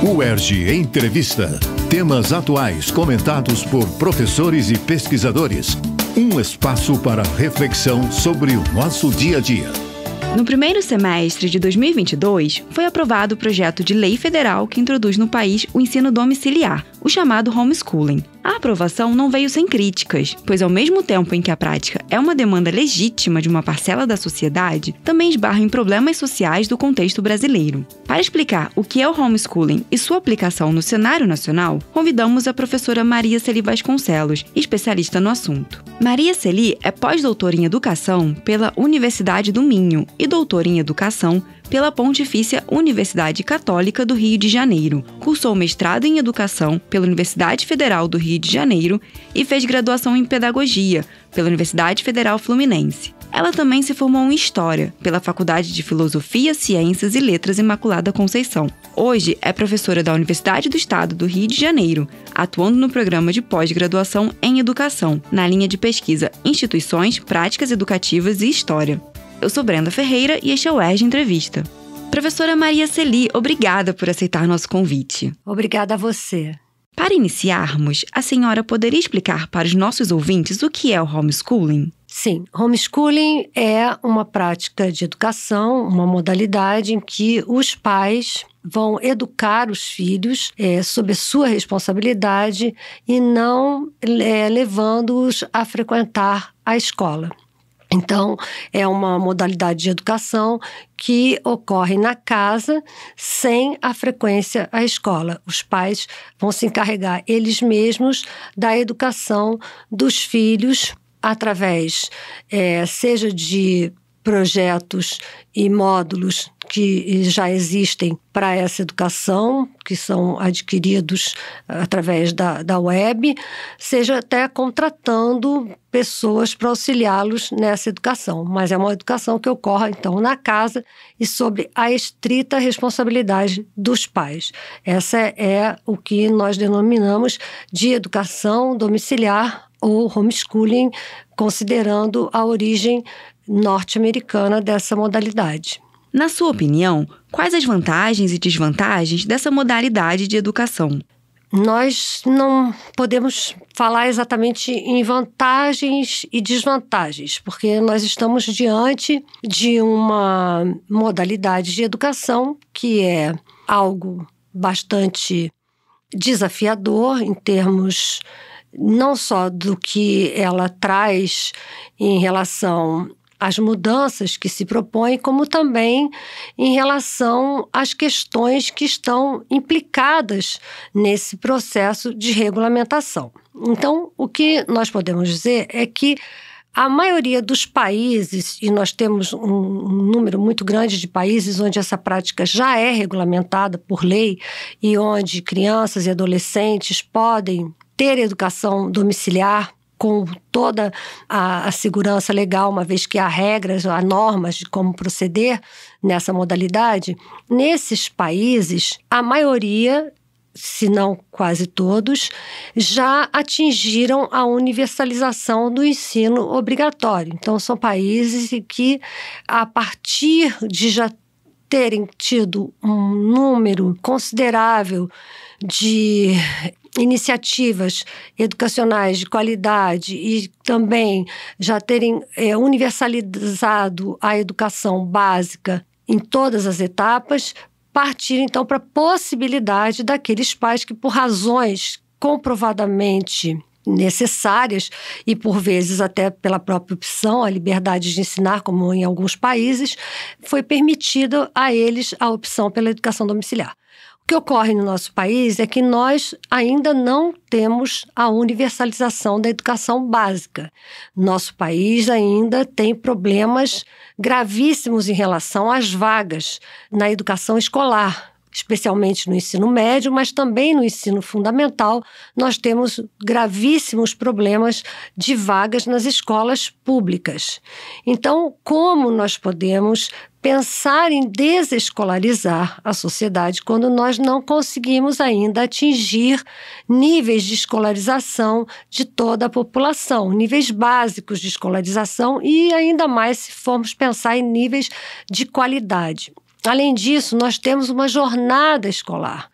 UERJ Entrevista. Temas atuais comentados por professores e pesquisadores. Um espaço para reflexão sobre o nosso dia a dia. No primeiro semestre de 2022, foi aprovado o projeto de lei federal que introduz no país o ensino domiciliar, o chamado homeschooling. A aprovação não veio sem críticas, pois ao mesmo tempo em que a prática é uma demanda legítima de uma parcela da sociedade, também esbarra em problemas sociais do contexto brasileiro. Para explicar o que é o homeschooling e sua aplicação no cenário nacional, convidamos a professora Maria Celi Vasconcelos, especialista no assunto. Maria Celi é pós-doutora em Educação pela Universidade do Minho e doutora em Educação pela Pontifícia Universidade Católica do Rio de Janeiro. Cursou mestrado em Educação pela Universidade Federal do Rio de Janeiro e fez graduação em Pedagogia pela Universidade Federal Fluminense. Ela também se formou em História pela Faculdade de Filosofia, Ciências e Letras Imaculada Conceição. Hoje é professora da Universidade do Estado do Rio de Janeiro, atuando no programa de pós-graduação em Educação, na linha de pesquisa Instituições, Práticas Educativas e História. Eu sou Brenda Ferreira e este é o UERJ Entrevista. Professora Maria Celi, obrigada por aceitar nosso convite. Obrigada a você. Para iniciarmos, a senhora poderia explicar para os nossos ouvintes o que é o homeschooling? Sim, homeschooling é uma prática de educação, uma modalidade em que os pais vão educar os filhos sob a sua responsabilidade e não levando-os a frequentar a escola. Então, é uma modalidade de educação que ocorre na casa sem a frequência à escola. Os pais vão se encarregar eles mesmos da educação dos filhos através, seja de projetos e módulos que já existem para essa educação, que são adquiridos através da web, seja até contratando pessoas para auxiliá-los nessa educação. Mas é uma educação que ocorre, então, na casa e sob a estrita responsabilidade dos pais. Essa é o que nós denominamos de educação domiciliar ou homeschooling, considerando a origem norte-americana dessa modalidade. Na sua opinião, quais as vantagens e desvantagens dessa modalidade de educação? Nós não podemos falar exatamente em vantagens e desvantagens, porque nós estamos diante de uma modalidade de educação que é algo bastante desafiador em termos não só do que ela traz em relação às mudanças que se propõem, como também em relação às questões que estão implicadas nesse processo de regulamentação. Então, o que nós podemos dizer é que a maioria dos países, e nós temos um número muito grande de países onde essa prática já é regulamentada por lei e onde crianças e adolescentes podem ter educação domiciliar com toda a segurança legal, uma vez que há regras, há normas de como proceder nessa modalidade. Nesses países, a maioria, se não quase todos, já atingiram a universalização do ensino obrigatório. Então, são países em que, a partir de já terem tido um número considerável de iniciativas educacionais de qualidade e também já terem universalizado a educação básica em todas as etapas, partir então para a possibilidade daqueles pais que, por razões comprovadamente necessárias e por vezes até pela própria opção, a liberdade de ensinar, como em alguns países, foi permitida a eles a opção pela educação domiciliar. O que ocorre no nosso país é que nós ainda não temos a universalização da educação básica. Nosso país ainda tem problemas gravíssimos em relação às vagas na educação escolar, especialmente no ensino médio, mas também no ensino fundamental. Nós temos gravíssimos problemas de vagas nas escolas públicas. Então, como nós podemos pensar em desescolarizar a sociedade quando nós não conseguimos ainda atingir níveis de escolarização de toda a população, níveis básicos de escolarização e ainda mais se formos pensar em níveis de qualidade. Além disso, nós temos uma jornada escolar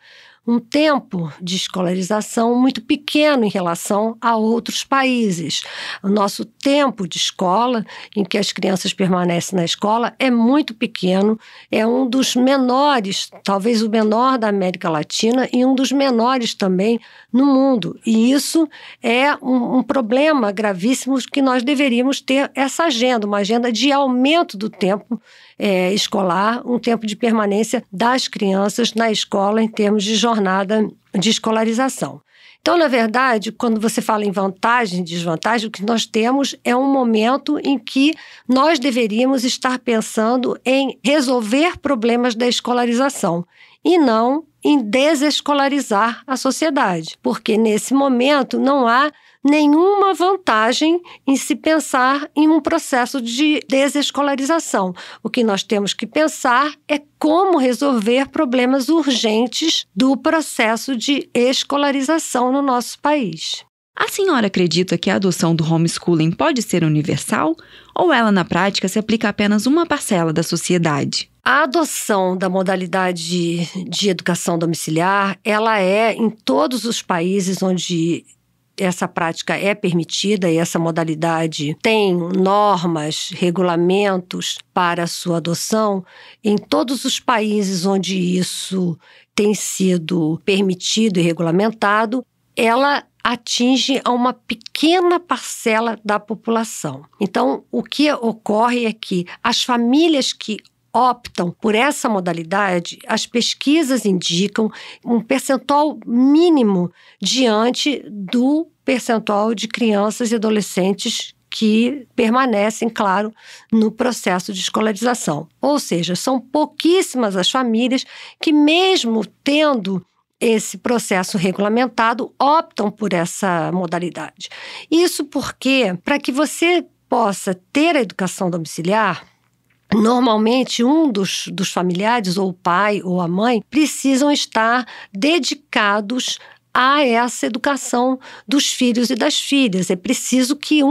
um tempo de escolarização muito pequeno em relação a outros países. O nosso tempo de escola, em que as crianças permanecem na escola, é muito pequeno, é um dos menores, talvez o menor da América Latina e um dos menores também no mundo. E isso é um problema gravíssimo que nós deveríamos ter essa agenda, uma agenda de aumento do tempo escolar, um tempo de permanência das crianças na escola em termos de jornada de escolarização. Então, na verdade, quando você fala em vantagem e desvantagem, o que nós temos é um momento em que nós deveríamos estar pensando em resolver problemas da escolarização e não em desescolarizar a sociedade, porque nesse momento não há nenhuma vantagem em se pensar em um processo de desescolarização. O que nós temos que pensar é como resolver problemas urgentes do processo de escolarização no nosso país. A senhora acredita que a adoção do homeschooling pode ser universal ou ela, na prática, se aplica a apenas uma parcela da sociedade? A adoção da modalidade de educação domiciliar, ela é em todos os países onde essa prática é permitida e essa modalidade tem normas, regulamentos para a sua adoção. Em todos os países onde isso tem sido permitido e regulamentado, ela atinge a uma pequena parcela da população. Então, o que ocorre é que as famílias que optam por essa modalidade, as pesquisas indicam um percentual mínimo diante do percentual de crianças e adolescentes que permanecem, claro, no processo de escolarização. Ou seja, são pouquíssimas as famílias que, mesmo tendo esse processo regulamentado, optam por essa modalidade. Isso porque, para que você possa ter a educação domiciliar, normalmente, um dos familiares, ou o pai ou a mãe, precisam estar dedicados a essa educação dos filhos e das filhas. É preciso que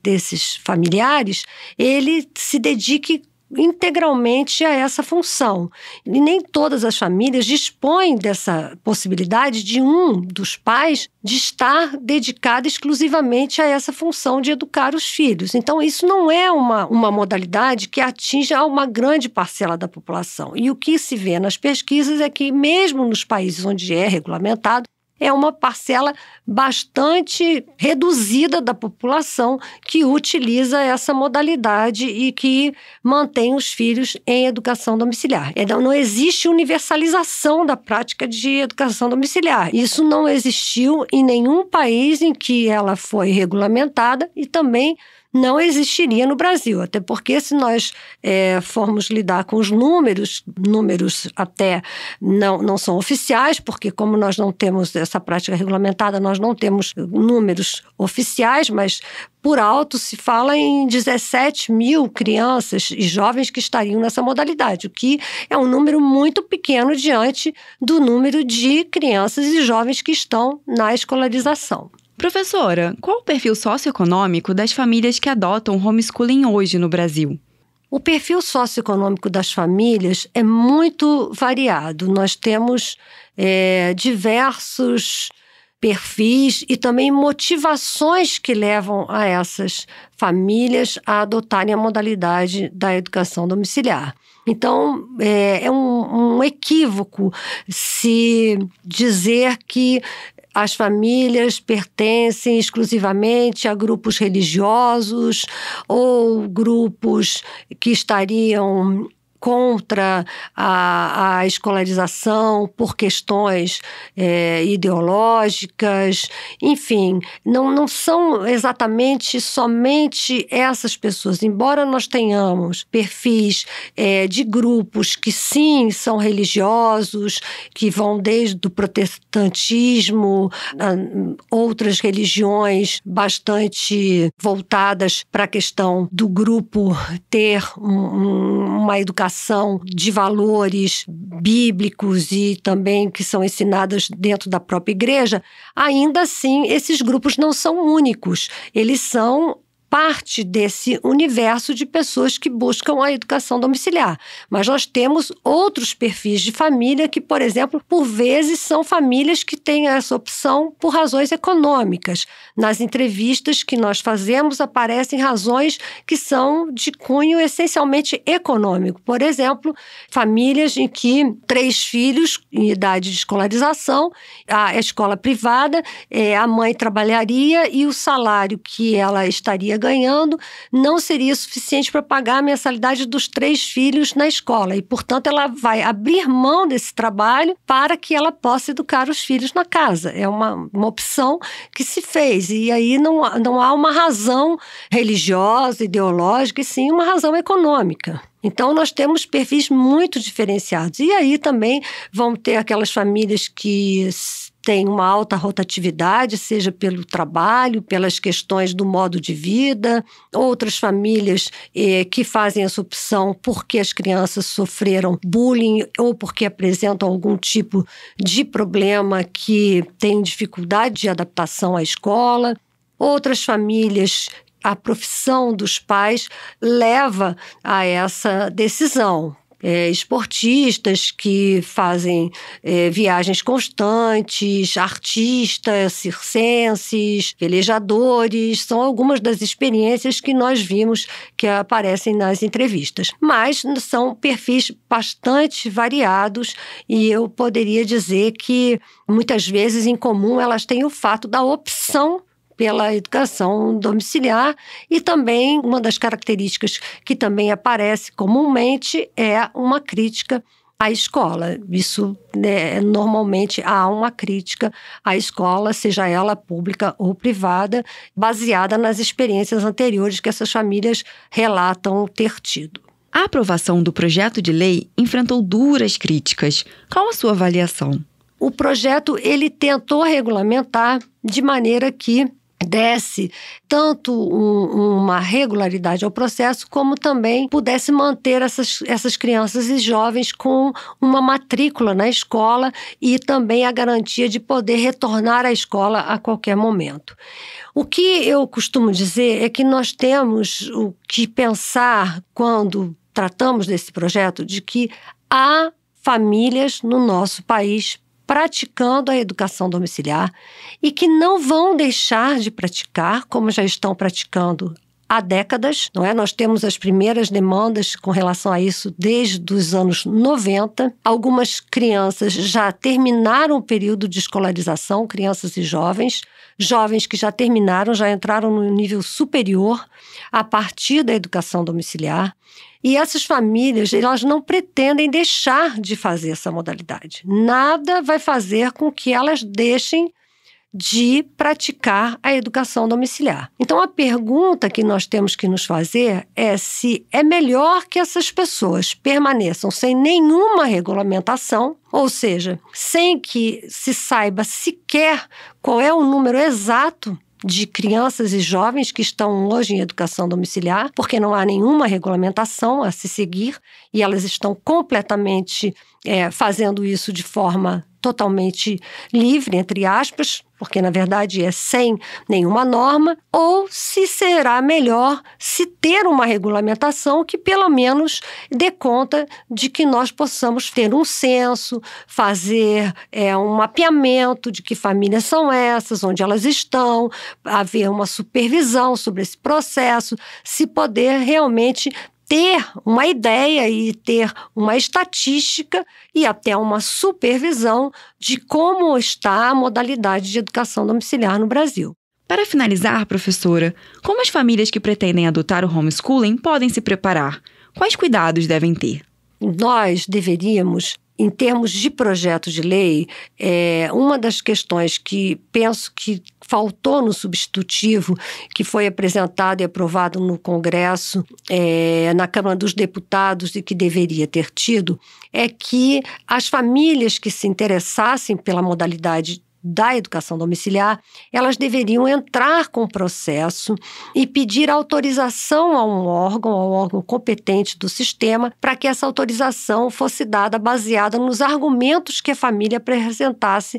desses familiares, ele se dedique integralmente a essa função. E nem todas as famílias dispõem dessa possibilidade de um dos pais de estar dedicado exclusivamente a essa função de educar os filhos. Então, isso não é uma modalidade que atinja uma grande parcela da população. E o que se vê nas pesquisas é que, mesmo nos países onde é regulamentado, é uma parcela bastante reduzida da população que utiliza essa modalidade e que mantém os filhos em educação domiciliar. Então, não existe universalização da prática de educação domiciliar. Isso não existiu em nenhum país em que ela foi regulamentada e também não existiria no Brasil, até porque se nós formos lidar com os números até não são oficiais, porque como nós não temos essa prática regulamentada, nós não temos números oficiais, mas por alto se fala em 17 mil crianças e jovens que estariam nessa modalidade, o que é um número muito pequeno diante do número de crianças e jovens que estão na escolarização. Professora, qual o perfil socioeconômico das famílias que adotam homeschooling hoje no Brasil? O perfil socioeconômico das famílias é muito variado. Nós temos diversos perfis e também motivações que levam a essas famílias a adotarem a modalidade da educação domiciliar. Então, é um equívoco se dizer que as famílias pertencem exclusivamente a grupos religiosos ou grupos que estariam contra a escolarização por questões ideológicas, enfim, não são exatamente somente essas pessoas, embora nós tenhamos perfis de grupos que sim são religiosos, que vão desde o protestantismo a outras religiões bastante voltadas para a questão do grupo ter uma educação de valores bíblicos e também que são ensinadas dentro da própria igreja, ainda assim esses grupos não são únicos. Eles são parte desse universo de pessoas que buscam a educação domiciliar. Mas nós temos outros perfis de família que, por exemplo, por vezes são famílias que têm essa opção por razões econômicas. Nas entrevistas que nós fazemos, aparecem razões que são de cunho essencialmente econômico. Por exemplo, famílias em que 3 filhos em idade de escolarização, a escola privada, a mãe trabalharia e o salário que ela estaria ganhando não seria suficiente para pagar a mensalidade dos 3 filhos na escola. E, portanto, ela vai abrir mão desse trabalho para que ela possa educar os filhos na casa. É uma opção que se fez. E aí não há uma razão religiosa, ideológica, e sim uma razão econômica. Então, nós temos perfis muito diferenciados. E aí também vão ter aquelas famílias que têm uma alta rotatividade, seja pelo trabalho, pelas questões do modo de vida. Outras famílias que fazem essa opção porque as crianças sofreram bullying ou porque apresentam algum tipo de problema que tem dificuldade de adaptação à escola. Outras famílias, a profissão dos pais leva a essa decisão. Esportistas que fazem viagens constantes, artistas, circenses, velejadores, são algumas das experiências que nós vimos que aparecem nas entrevistas. Mas são perfis bastante variados e eu poderia dizer que muitas vezes em comum elas têm o fato da opção pela educação domiciliar e também uma das características que também aparece comumente é uma crítica à escola. Isso, normalmente há uma crítica à escola, seja ela pública ou privada, baseada nas experiências anteriores que essas famílias relatam ter tido. A aprovação do projeto de lei enfrentou duras críticas. Qual a sua avaliação? O projeto ele tentou regulamentar de maneira que desse tanto uma regularidade ao processo, como também pudesse manter essas crianças e jovens com uma matrícula na escola e também a garantia de poder retornar à escola a qualquer momento. O que eu costumo dizer é que nós temos o que pensar quando tratamos desse projeto, de que há famílias no nosso país praticando a educação domiciliar e que não vão deixar de praticar, como já estão praticando há décadas, não é? Nós temos as primeiras demandas com relação a isso desde os anos 90. Algumas crianças já terminaram o período de escolarização, crianças e jovens que já terminaram, já entraram no nível superior a partir da educação domiciliar. E essas famílias, elas não pretendem deixar de fazer essa modalidade. Nada vai fazer com que elas deixem de praticar a educação domiciliar. Então, a pergunta que nós temos que nos fazer é se é melhor que essas pessoas permaneçam sem nenhuma regulamentação, ou seja, sem que se saiba sequer qual é o número exato de crianças e jovens que estão hoje em educação domiciliar, porque não há nenhuma regulamentação a se seguir e elas estão completamente fazendo isso de forma totalmente livre, entre aspas, porque na verdade é sem nenhuma norma, ou se será melhor se ter uma regulamentação que pelo menos dê conta de que nós possamos ter um censo, fazer um mapeamento de que famílias são essas, onde elas estão, haver uma supervisão sobre esse processo, se poder realmente ter uma ideia e ter uma estatística e até uma supervisão de como está a modalidade de educação domiciliar no Brasil. Para finalizar, professora, como as famílias que pretendem adotar o homeschooling podem se preparar? Quais cuidados devem ter? Nós deveríamos, em termos de projeto de lei, uma das questões que penso que faltou no substitutivo que foi apresentado e aprovado no Congresso, na Câmara dos Deputados e que deveria ter tido, é que as famílias que se interessassem pela modalidade da educação domiciliar, elas deveriam entrar com o processo e pedir autorização ao órgão competente do sistema, para que essa autorização fosse dada baseada nos argumentos que a família apresentasse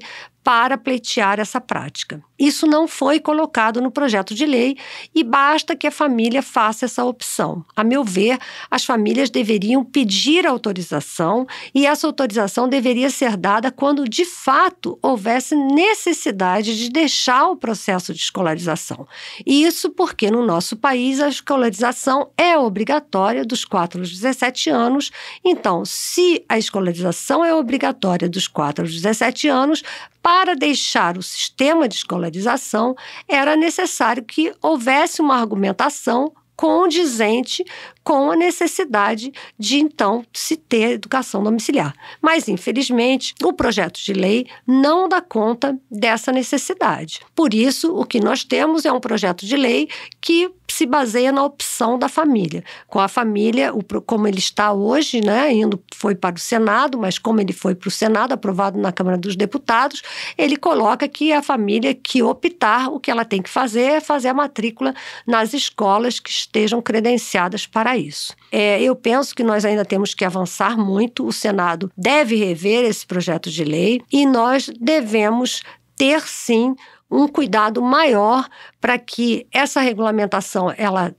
para pleitear essa prática. Isso não foi colocado no projeto de lei e basta que a família faça essa opção. A meu ver, as famílias deveriam pedir autorização e essa autorização deveria ser dada quando, de fato, houvesse necessidade de deixar o processo de escolarização. E isso porque, no nosso país, a escolarização é obrigatória dos 4 aos 17 anos. Então, se a escolarização é obrigatória dos 4 aos 17 anos, para deixar o sistema de escolarização, era necessário que houvesse uma argumentação condizente com a necessidade de, então, se ter educação domiciliar. Mas, infelizmente, o projeto de lei não dá conta dessa necessidade. Por isso, o que nós temos é um projeto de lei que se baseia na opção da família. Com a família, como ele está hoje, né, foi para o Senado, mas como ele foi para o Senado, aprovado na Câmara dos Deputados, ele coloca que a família que optar, o que ela tem que fazer é fazer a matrícula nas escolas que estejam credenciadas para isso. Eu penso que nós ainda temos que avançar muito, o Senado deve rever esse projeto de lei e nós devemos ter, sim, um cuidado maior para que essa regulamentação, ela,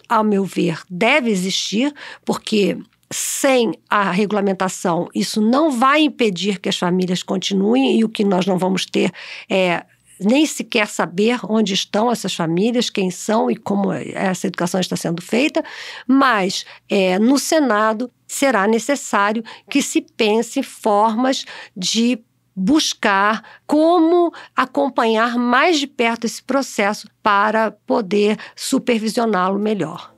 ao meu ver, deve existir, porque sem a regulamentação isso não vai impedir que as famílias continuem e o que nós não vamos ter é nem sequer saber onde estão essas famílias, quem são e como essa educação está sendo feita, mas no Senado será necessário que se pense formas de buscar como acompanhar mais de perto esse processo para poder supervisioná-lo melhor.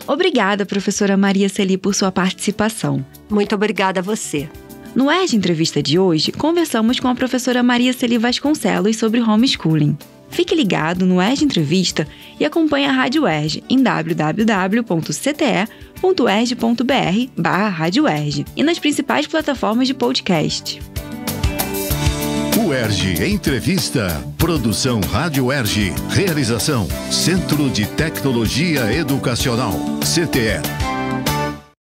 Obrigada, professora Maria Celi, por sua participação. Muito obrigada a você. No ERJ Entrevista de hoje, conversamos com a professora Maria Celi Vasconcelos sobre homeschooling. Fique ligado no ERJ Entrevista e acompanhe a Rádio ERJ em www.cte.erj.br/Rádio ERJ e nas principais plataformas de podcast. O ERJ Entrevista. Produção Rádio ERJ. Realização Centro de Tecnologia Educacional, CTE.